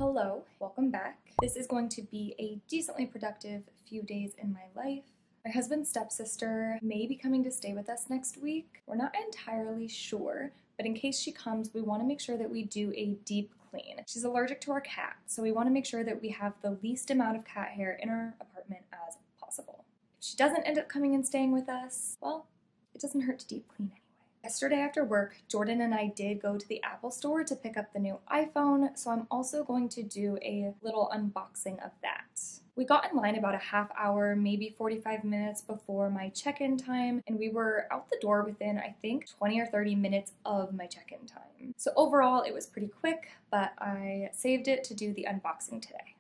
Hello, welcome back. This is going to be a decently productive few days in my life. My husband's stepsister may be coming to stay with us next week. We're not entirely sure, but in case she comes, we want to make sure that we do a deep clean. She's allergic to our cat, so we want to make sure that we have the least amount of cat hair in our apartment as possible. If she doesn't end up coming and staying with us, well, it doesn't hurt to deep clean anyway. Yesterday after work, Jordan and I did go to the Apple store to pick up the new iPhone, so I'm also going to do a little unboxing of that. We got in line about a half hour, maybe 45 minutes before my check-in time, and we were out the door within, I think, 20 or 30 minutes of my check-in time. So overall, it was pretty quick, but I saved it to do the unboxing today.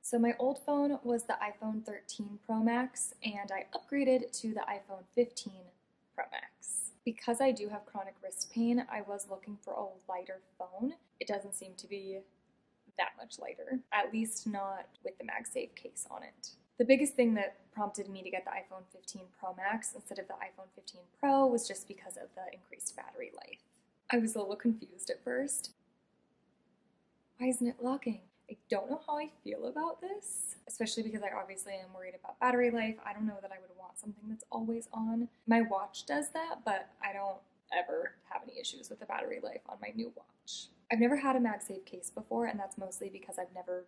So my old phone was the iPhone 13 Pro Max, and I upgraded to the iPhone 15 Pro Max. Because I do have chronic wrist pain, I was looking for a lighter phone. It doesn't seem to be that much lighter, at least not with the MagSafe case on it. The biggest thing that prompted me to get the iPhone 15 Pro Max instead of the iPhone 15 Pro was just because of the increased battery life. I was a little confused at first. Why isn't it locking? I don't know how I feel about this, especially because I obviously am worried about battery life. I don't know that I would want something that's always on. My watch does that, but I don't ever have any issues with the battery life on my new watch. I've never had a MagSafe case before, and that's mostly because I've never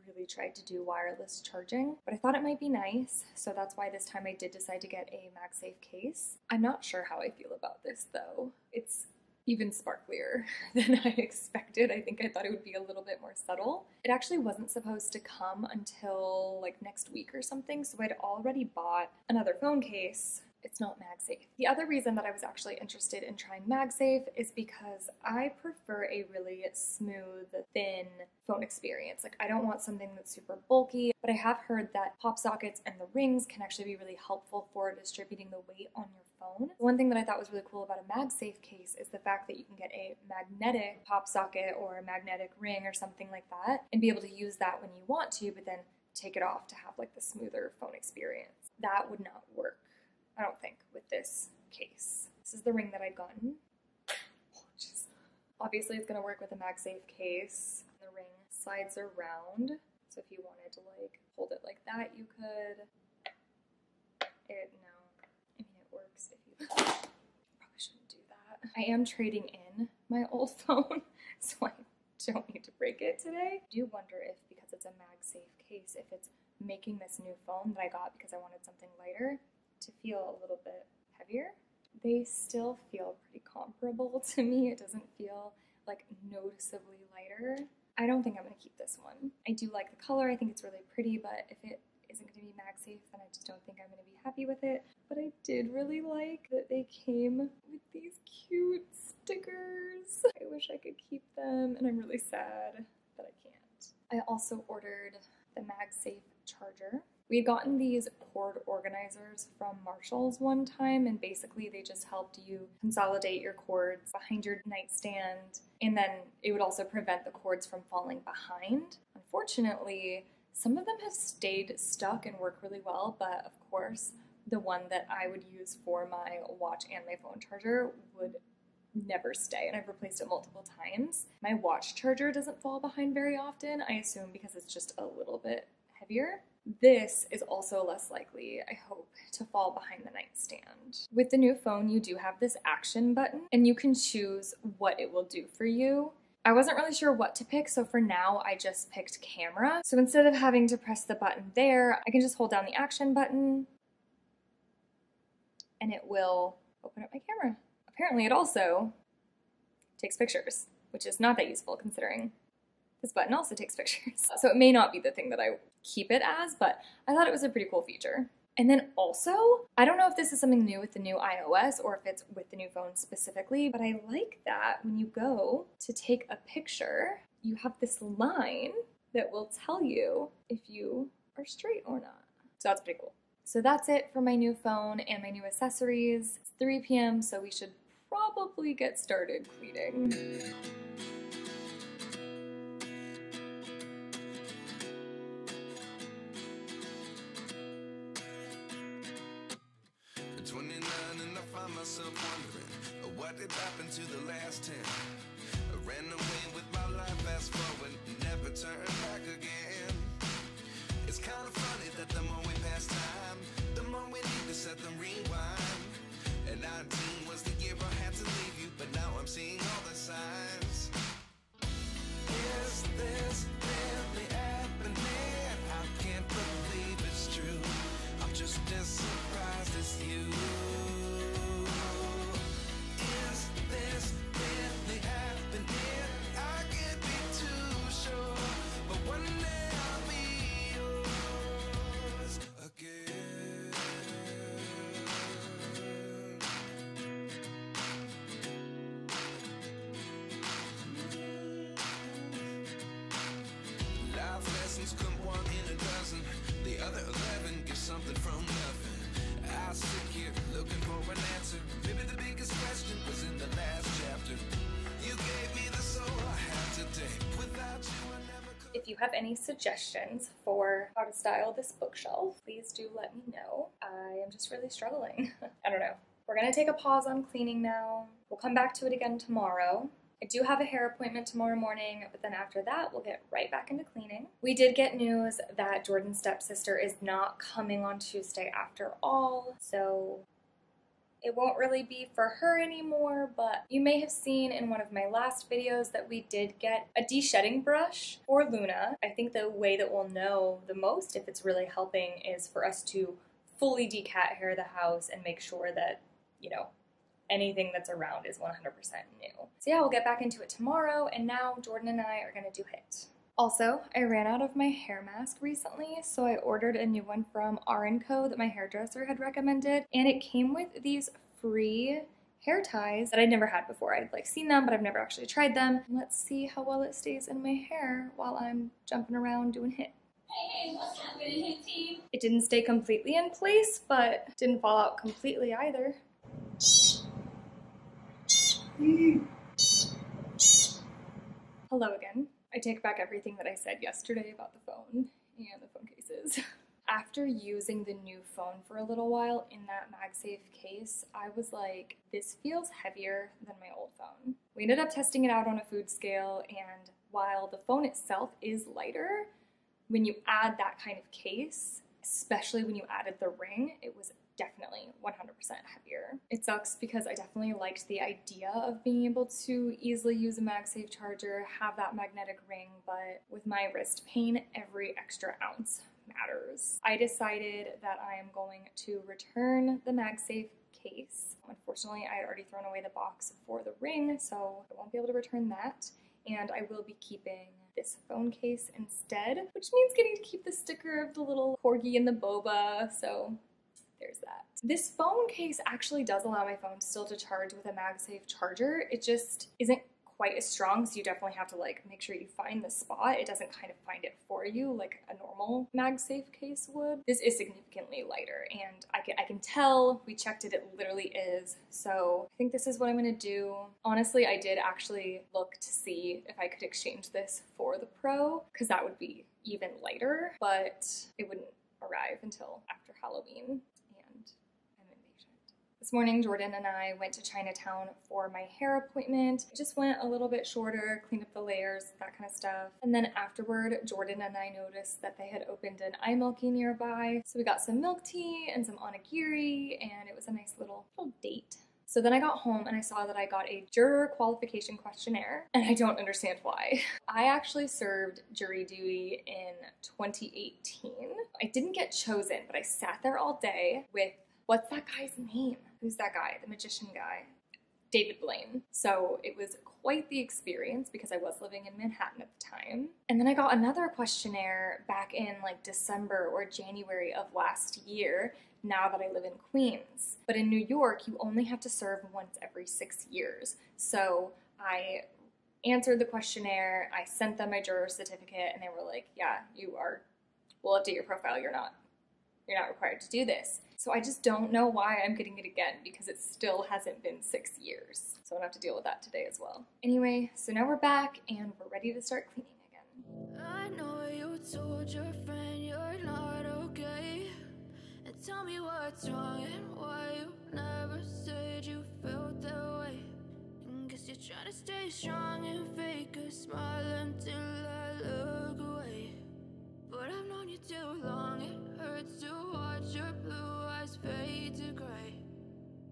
really tried to do wireless charging, but I thought it might be nice, so that's why this time I did decide to get a MagSafe case. I'm not sure how I feel about this though. It's even sparklier than I expected. I think I thought it would be a little bit more subtle. It actually wasn't supposed to come until like next week or something, so I'd already bought another phone case. It's not MagSafe. The other reason that I was actually interested in trying MagSafe is because I prefer a really smooth, thin phone experience. Like, I don't want something that's super bulky, but I have heard that pop sockets and the rings can actually be really helpful for distributing the weight on your phone. One thing that I thought was really cool about a MagSafe case is the fact that you can get a magnetic pop socket or a magnetic ring or something like that and be able to use that when you want to, but then take it off to have like the smoother phone experience. That would not work, I don't think, with this case. This is the ring that I'd gotten. Obviously, it's going to work with a MagSafe case. The ring slides around, so if you wanted to like hold it like that, you could. It works if you probably shouldn't do that. I am trading in my old phone, so I don't need to break it today. I do wonder if, because it's a MagSafe case, if it's making this new phone that I got because I wanted something lighter to feel a little bit heavier. They still feel pretty comparable to me. It doesn't feel like noticeably lighter. I don't think I'm going to keep this one. I do like the color. I think it's really pretty, but if it isn't going to be MagSafe, then I just don't think I'm going to be happy with it. But I did really like that they came with these cute stickers. I wish I could keep them, and I'm really sad that I can't. I also ordered the MagSafe charger. We had gotten these cord organizers from Marshall's one time, and basically they just helped you consolidate your cords behind your nightstand, and then it would also prevent the cords from falling behind. Unfortunately, some of them have stayed stuck and work really well, but of course, the one that I would use for my watch and my phone charger would never stay, and I've replaced it multiple times. My watch charger doesn't fall behind very often, I assume because it's just a little bit heavier. This is also less likely, I hope, to fall behind the nightstand. With the new phone, you do have this action button, and you can choose what it will do for you. I wasn't really sure what to pick, so for now I just picked camera. So instead of having to press the button there, I can just hold down the action button and it will open up my camera. Apparently it also takes pictures, which is not that useful considering this button also takes pictures. So it may not be the thing that I keep it as, but I thought it was a pretty cool feature. And then also, I don't know if this is something new with the new iOS or if it's with the new phone specifically, but I like that when you go to take a picture, you have this line that will tell you if you are straight or not. So that's pretty cool. So that's it for my new phone and my new accessories. It's 3 p.m., so we should probably get started cleaning. Myself wondering what did happen to the last 10. I ran away with my life, fast forward, never turn back again. It's kind of funny that the more we pass time, the more we need to set them rewind. And 19 was the year I had to leave you, but now I'm seeing all the signs. Is this really happening? I can't believe it's true. I'm just as surprised as you. Come one in a dozen, the other 11 get something from nothing. I sit here looking for an answer. Maybe the biggest question was in the last chapter. You gave me the soul I have today. Without you, I never could. If you have any suggestions for how to style this bookshelf, please do let me know. I am just really struggling. I don't know. We're gonna take a pause on cleaning now. We'll come back to it again tomorrow. I do have a hair appointment tomorrow morning, but then after that, we'll get right back into cleaning. We did get news that Jordan's stepsister is not coming on Tuesday after all, so it won't really be for her anymore, but you may have seen in one of my last videos that we did get a de-shedding brush for Luna. I think the way that we'll know the most if it's really helping is for us to fully decat hair the house and make sure that, you know, anything that's around is 100% new. So yeah, we'll get back into it tomorrow, and now Jordan and I are gonna do HIT. Also, I ran out of my hair mask recently, so I ordered a new one from R&Co that my hairdresser had recommended, and it came with these free hair ties that I'd never had before. I'd seen them, but I've never actually tried them. Let's see how well it stays in my hair while I'm jumping around doing HIT. Hey, what's happening, HIT team? It didn't stay completely in place, but didn't fall out completely either. Hello again. I take back everything that I said yesterday about the phone and the phone cases. After using the new phone for a little while in that MagSafe case, I was like, this feels heavier than my old phone. We ended up testing it out on a food scale, and while the phone itself is lighter, when you add that kind of case, especially when you added the ring, it was definitely 100% heavier. It sucks because I definitely liked the idea of being able to easily use a MagSafe charger, have that magnetic ring, but with my wrist pain, every extra ounce matters. I decided that I am going to return the MagSafe case. Unfortunately, I had already thrown away the box for the ring, so I won't be able to return that, and I will be keeping this phone case instead, which means getting to keep the sticker of the little corgi and the boba, so there's that. This phone case actually does allow my phone still to charge with a MagSafe charger. It just isn't quite as strong, so you definitely have to make sure you find the spot. It doesn't kind of find it for you like a normal MagSafe case would. This is significantly lighter, and I can tell, we checked it, it literally is. So I think this is what I'm gonna do. Honestly, I did actually look to see if I could exchange this for the Pro, because that would be even lighter, but it wouldn't arrive until after Halloween. This This morning, Jordan and I went to Chinatown for my hair appointment. I just went a little bit shorter, cleaned up the layers, that kind of stuff. And then afterward, Jordan and I noticed that they had opened an iMilky nearby. So we got some milk tea and some onigiri, and it was a nice little date. So then I got home and I saw that I got a juror qualification questionnaire, and I don't understand why. I actually served jury duty in 2018. I didn't get chosen, but I sat there all day with, what's that guy's name? Who's that guy? The magician guy? David Blaine. So it was quite the experience because I was living in Manhattan at the time. And then I got another questionnaire back in like December or January of last year, now that I live in Queens. But in New York, you only have to serve once every 6 years. So I answered the questionnaire, I sent them my juror certificate, and they were like, yeah, we'll update your profile, you're not required to do this. So I just don't know why I'm getting it again, because it still hasn't been 6 years. So I'm gonna have to deal with that today as well. Anyway, so now we're back and we're ready to start cleaning again. I know you told your friend you're not okay, and tell me what's wrong and why you never said you felt that way. And guess you're trying to stay strong and fake a smile until I look away. But I've known you too long, it hurts to watch your blue eyes fade to gray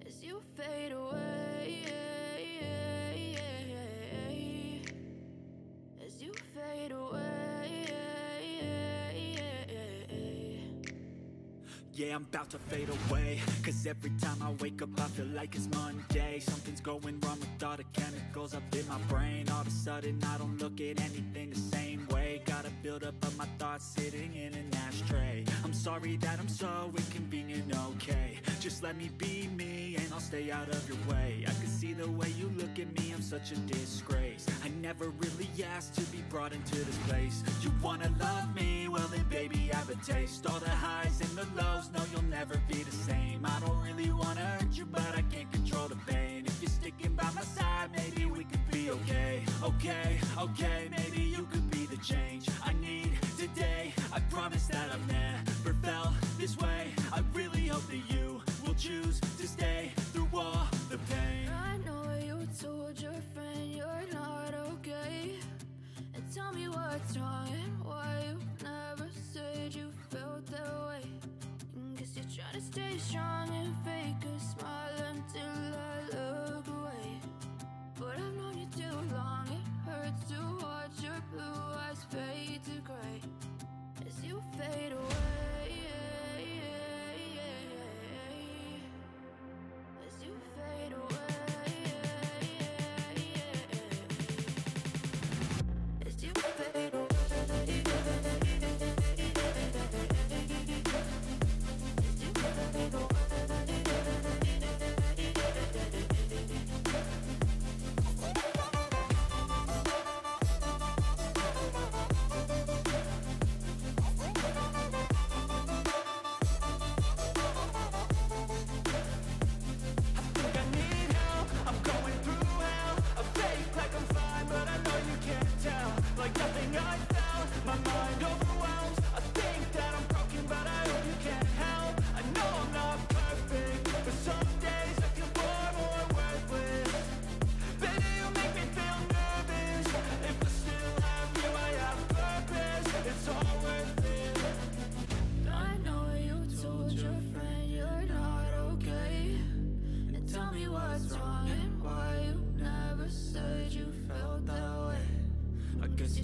as you fade away, as you fade away. Yeah, I'm about to fade away, cause every time I wake up I feel like it's Monday. Something's going wrong with all the chemicals up in my brain. All of a sudden I don't look at anything the same way. Gotta build up of my thoughts sitting in an ashtray. I'm sorry that I'm so inconvenient, okay. Just let me be me and I'll stay out of your way. I can see the way you look at me, I'm such a disgrace. I never really asked to be brought into this place. You wanna love me? Well then baby I have a taste. All the highs and the lows, no you'll never be the same. I don't really wanna hurt you but I can't control the pain. If you're sticking by my side, maybe we could be okay. Okay, maybe you could be the change I need today. I promise that I've never felt this way. I really hope that you will choose to stay through all the pain. I know you told your friend you're not okay, and tell me what's wrong and why you never said you felt that way. And guess you're trying to stay strong and fake a smile until I look away. But I've known you too long, it hurts to watch your blue eyes fade to gray as you fade away. As you fade away. As you fade away.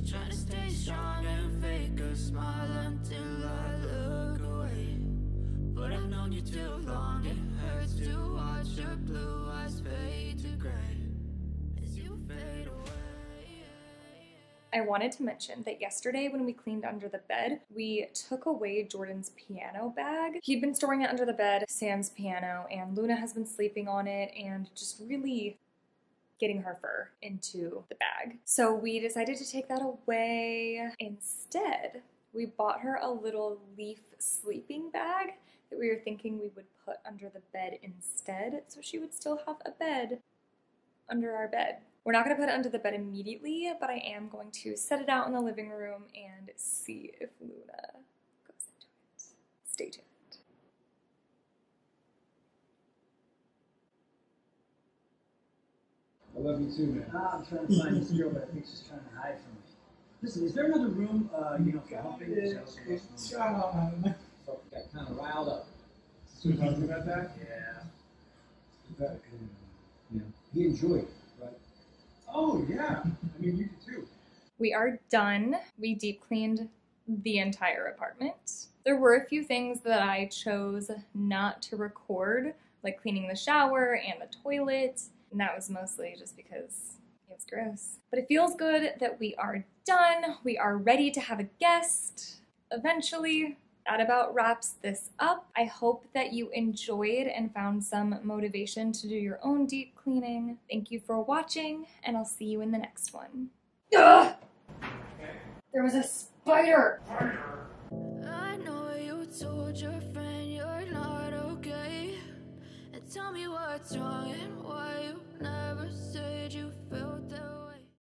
Trying to stay strong and fake a smile until I look away. But I've known you too long, it hurts to watch your blue eyes fade to gray as you fade away. I wanted to mention that yesterday when we cleaned under the bed, we took away Jordan's piano bag. He'd been storing it under the bed, Sam's piano, and Luna has been sleeping on it and just really getting her fur into the bag. So we decided to take that away. Instead, we bought her a little leaf sleeping bag that we were thinking we would put under the bed instead, so she would still have a bed under our bed. We're not gonna put it under the bed immediately, but I am going to set it out in the living room and see if Luna goes into it. Stay tuned. love you too, man. I'm trying to find this girl, but I think she's trying to hide from me. Listen, is there another room, for helping? John. So got kind of riled up. So talking about that? Yeah. Yeah. He enjoyed it, right? Oh, yeah. I mean, you did too. We are done. We deep cleaned the entire apartment. There were a few things that I chose not to record, like cleaning the shower and the toilet, and that was mostly just because it was gross. But it feels good that we are done. We are ready to have a guest eventually. That about wraps this up. I hope that you enjoyed and found some motivation to do your own deep cleaning. Thank you for watching, and I'll see you in the next one. Ugh! There was a spider! I know you told your friend you're not okay. And tell me what's wrong and why you never said you felt that way.